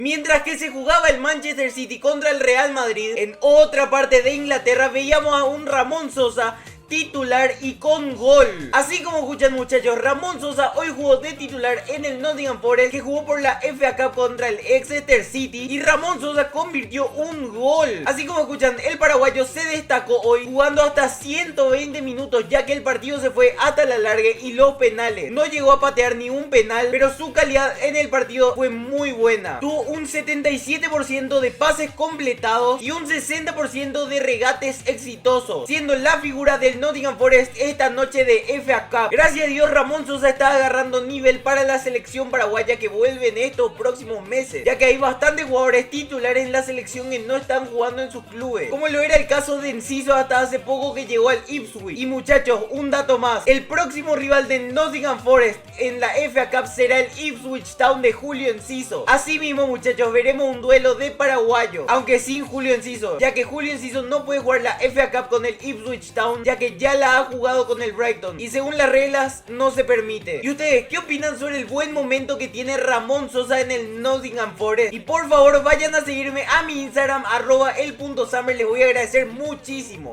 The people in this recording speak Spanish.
Mientras que se jugaba el Manchester City contra el Real Madrid, en otra parte de Inglaterra veíamos a un Ramón Sosa titular y con gol. Así como escuchan, muchachos, Ramón Sosa hoy jugó de titular en el Nottingham Forest, que jugó por la FA Cup contra el Exeter City, y Ramón Sosa convirtió un gol. Así como escuchan, el paraguayo se destacó hoy jugando hasta 120 minutos, ya que el partido se fue hasta la larga y los penales. No llegó a patear ni un penal, pero su calidad en el partido fue muy buena. Tuvo un 77% de pases completados y un 60% de regates exitosos, siendo la figura del Nottingham Forest esta noche de FA Cup. Gracias a Dios, Ramón Sosa está agarrando nivel para la selección paraguaya que vuelve en estos próximos meses, ya que hay bastantes jugadores titulares en la selección que no están jugando en sus clubes, como lo era el caso de Enciso hasta hace poco, que llegó al Ipswich. Y muchachos, un dato más: el próximo rival de Nottingham Forest en la FA Cup será el Ipswich Town de Julio Enciso. Así mismo, muchachos, veremos un duelo de paraguayos, aunque sin Julio Enciso, ya que Julio Enciso no puede jugar la FA Cup con el Ipswich Town, ya que ya la ha jugado con el Brighton y según las reglas no se permite. ¿Y ustedes qué opinan sobre el buen momento que tiene Ramón Sosa en el Nottingham Forest? Y por favor vayan a seguirme a mi Instagram @el.summer, les voy a agradecer muchísimo.